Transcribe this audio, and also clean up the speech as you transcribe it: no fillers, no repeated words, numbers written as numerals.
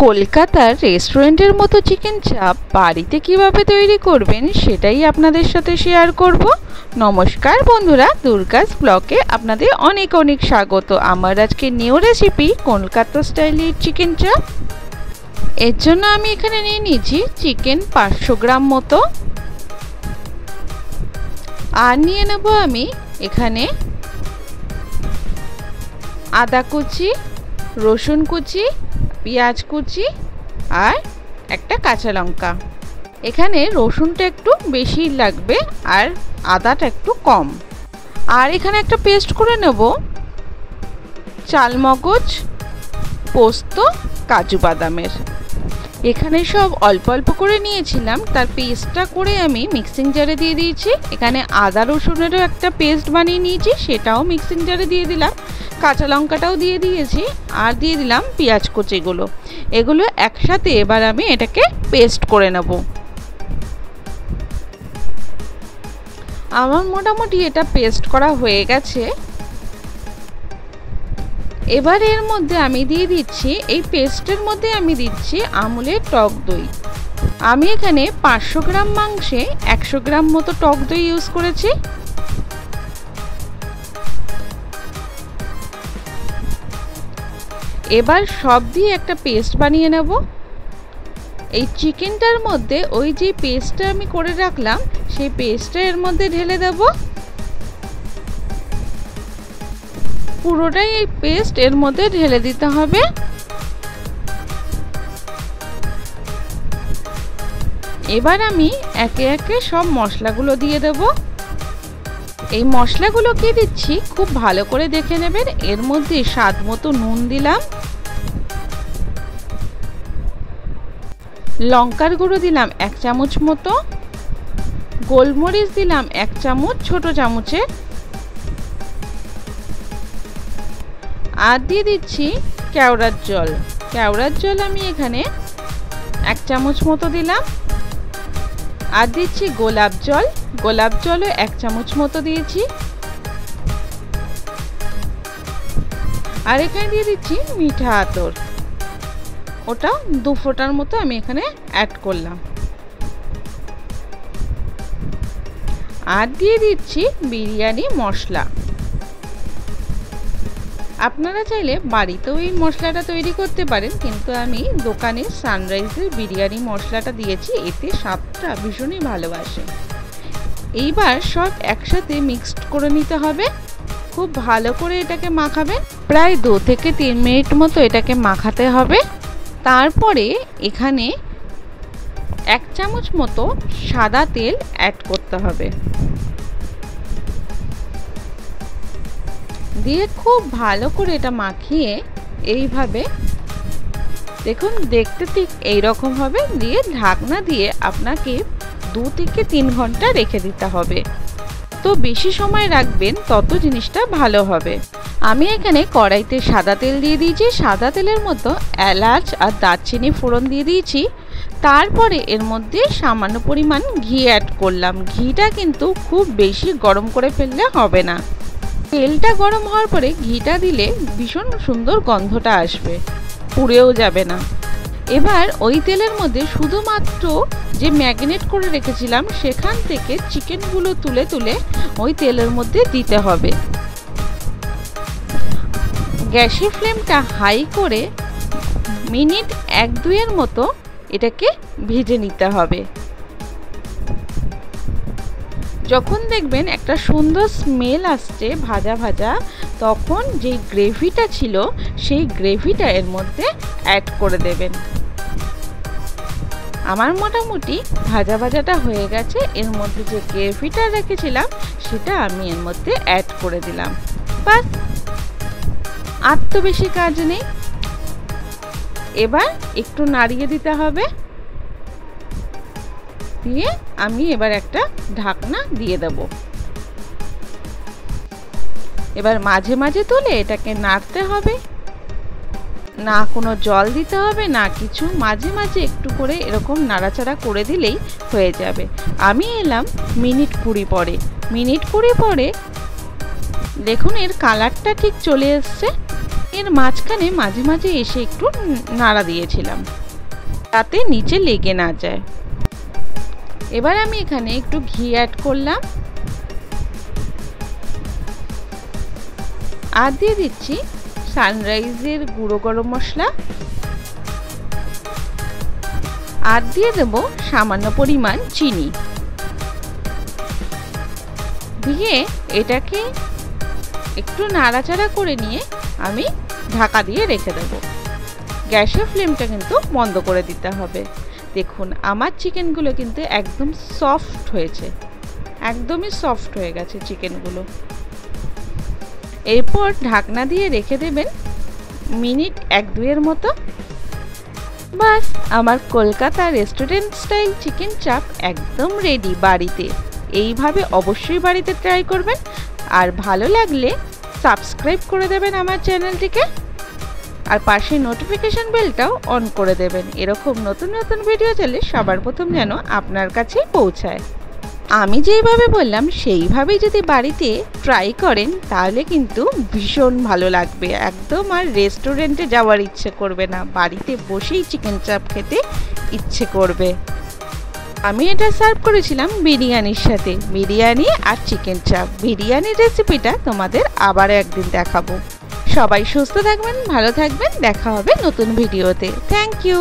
কলকাতার রেস্টুরেন্টের মতো চিকেন চাপ বাড়িতে কিভাবে তৈরি করবেন সেটাই আপনাদের সাথে শেয়ার করব। নমস্কার বন্ধুরা, দুর্গাস ব্লগে আপনাদের অনেক অনেক স্বাগত। আমার আজকে নিউ রেসিপি কলকাতা স্টাইলের চিকেন চাপ। এর জন্য আমি এখানে নিয়ে নিয়েছি চিকেন 500 গ্রাম মতো, আর নিয়ে নেব আমি এখানে আদা কুচি, রসুন কুচি, পেঁয়াজ কুচি আর একটা কাঁচা লঙ্কা। এখানে রসুনটা একটু বেশি লাগবে আর আদাটা একটু কম। আর এখানে একটা পেস্ট করে নেব চালমগজ, পোস্ত, কাজু বাদামের। এখানে সব অল্প অল্প করে নিয়েছিলাম, তার পেস্টটা করে আমি মিক্সিং জারে দিয়ে দিয়েছি। এখানে আদা রসুনেরও একটা পেস্ট বানিয়ে নিয়েছি, সেটাও মিক্সিং জারে দিয়ে দিলাম। কাঁচা লঙ্কাটাও দিয়ে দিয়েছি আর দিয়ে দিলাম পেঁয়াজ কুচিগুলো। এগুলো একসাথে এবার আমি এটাকে পেস্ট করে নেব। আমার মোটামুটি এটা পেস্ট করা হয়ে গেছে। এবার এর মধ্যে আমি দিয়ে দিচ্ছি, এই পেস্টের মধ্যে আমি দিচ্ছি আমুলের টক দই। আমি এখানে 500 গ্রাম মাংসে 100 গ্রাম মতো টক দই ইউজ করেছি। এবার সব দিয়ে একটা পেস্ট বানিয়ে নেব। এই চিকেনটার মধ্যে ওই যে পেস্টটা আমি করে রাখলাম সেই পেস্টটা এর মধ্যে ঢেলে দেব। পুরোটাই এই পেস্ট এর মধ্যে ঢেলে দিতে হবে। এবার আমি একে একে সব মশলাগুলো দিয়ে দেব। এই মশলাগুলো কি দিচ্ছি খুব ভালো করে দেখে নেবেন। এর মধ্যে স্বাদ মতো নুন দিলাম, লঙ্কার গুঁড়ো দিলাম 1 চামচ মতো, গোলমরিচ দিলাম 1 চামচ ছোট চামচে, আর দিয়ে দিচ্ছি কেওড়ার জল। কেওড়ার জল আমি এখানে 1 চামচ মতো দিলাম। আর দিচ্ছি গোলাপ জল, গোলাপ জলও 1 চামচ মতো দিয়েছি। আর এখানে দিয়ে দিচ্ছি মিঠা আতর, ওটা 2 ফোঁটার মতো আমি এখানে অ্যাড করলাম। আর দিয়ে দিচ্ছি বিরিয়ানি মশলা। আপনারা চাইলে বাড়িতেও এই মশলাটা তৈরি করতে পারেন, কিন্তু আমি দোকানে সানরাইজের বিরিয়ানি মশলাটা দিয়েছি, এতে স্বাদটা ভীষণই ভালোবাসে। এইবার সব একসাথে মিক্সড করে নিতে হবে। খুব ভালো করে এটাকে মাখাবেন, প্রায় 2 থেকে 3 মিনিট মতো এটাকে মাখাতে হবে। তারপরে এখানে 1 চামচ মতো সাদা তেল অ্যাড করতে হবে, দিয়ে খুব ভালো করে এটা মাখিয়ে এইভাবে দেখুন দেখতে ঠিক এইরকম হবে, দিয়ে ঢাকনা দিয়ে আপনাকে 2 থেকে 3 ঘন্টা রেখে দিতে হবে। তো বেশি সময় রাখবেন তত জিনিসটা ভালো হবে। আমি এখানে কড়াইতে সাদা তেল দিয়ে দিয়েছি। সাদা তেলের মতো এলাচ আর দারচিনি ফোড়ন দিয়ে দিয়েছি। তারপরে এর মধ্যে সামান্য পরিমাণ ঘি অ্যাড করলাম। ঘিটা কিন্তু খুব বেশি গরম করে ফেললে হবে না। তেলটা গরম হওয়ার পরে ঘিটা দিলে ভীষণ সুন্দর গন্ধটা আসবে, পুড়েও যাবে না। এবার ওই তেলের মধ্যে শুধুমাত্র যে ম্যারিনেট করে রেখেছিলাম সেখান থেকে চিকেনগুলো তুলে তুলে ওই তেলের মধ্যে দিতে হবে। গ্যাসের ফ্লেমটা হাই করে মিনিট 1-2 মতো এটাকে ভেজে নিতে হবে। যখন দেখবেন একটা সুন্দর স্মেল আসছে ভাজা ভাজা, তখন যেই গ্রেভিটা ছিল সেই গ্রেভিটা এর মধ্যে অ্যাড করে দেবেন। আমার মোটামুটি ভাজা ভাজাটা হয়ে গেছে। এর মধ্যে যে গ্রেভিটা রেখেছিলাম সেটা আমি এর মধ্যে অ্যাড করে দিলাম। বাস, আর তো বেশি কাজ নেই। এবার একটু নাড়িয়ে দিতে হবে, দিয়ে আমি এবার একটা ঢাকনা দিয়ে দেব। এবার মাঝে মাঝে তুলে এটাকে নাড়তে হবে, না কোনো জল দিতে হবে না কিছু। মাঝে মাঝে একটু করে এরকম নাড়াচাড়া করে দিলেই হয়ে যাবে। আমি এলাম মিনিট 20 পরে। মিনিট 20 পরে দেখুন এর কালারটা ঠিক চলে এসছে। এর মাঝখানে মাঝে মাঝে এসে একটু নাড়া দিয়েছিলাম যাতে নিচে লেগে না যায়। এবার আমি এখানে একটু ঘি অ্যাড করলাম আর দিয়ে দিচ্ছি সানরাইজের গুঁড়ো গরম মশলা আর দিয়ে দেব সামান্য পরিমাণ চিনি দিয়ে এটাকে একটু নাড়াচাড়া করে নিয়ে আমি ঢাকা দিয়ে রেখে দেব। গ্যাসের ফ্লেমটা কিন্তু বন্ধ করে দিতে হবে। দেখুন আমার চিকেনগুলো কিন্তু একদম সফট হয়েছে, একদমই সফট হয়ে গেছে চিকেনগুলো। এরপর ঢাকনা দিয়ে রেখে দেবেন মিনিট 1-2 মতো। বাস আমার কলকাতা রেস্টুরেন্ট স্টাইল চিকেন চাপ একদম রেডি বাড়িতে। এইভাবে অবশ্যই বাড়িতে ট্রাই করবেন আর ভালো লাগলে সাবস্ক্রাইব করে দেবেন আমার চ্যানেলটিকে আর পাশে নোটিফিকেশন বেলটাও অন করে দেবেন। এরকম নতুন নতুন ভিডিও চাইলে সবার প্রথম যেন আপনার কাছেই পৌঁছায়। আমি যেইভাবে বললাম সেইভাবেই যদি বাড়িতে ট্রাই করেন তাহলে কিন্তু ভীষণ ভালো লাগবে, একদম আর রেস্টুরেন্টে যাওয়ার ইচ্ছে করবে না, বাড়িতে বসেই চিকেন চাপ খেতে ইচ্ছে করবে। আমি এটা সার্ভ করেছিলাম বিরিয়ানির সাথে, বিরিয়ানি আর চিকেন চাপ। বিরিয়ানির রেসিপিটা তোমাদের আবার একদিন দেখাবো। সবাই সুস্থ থাকবেন, ভালো থাকবেন, দেখা হবে নতুন ভিডিওতে। Thank you.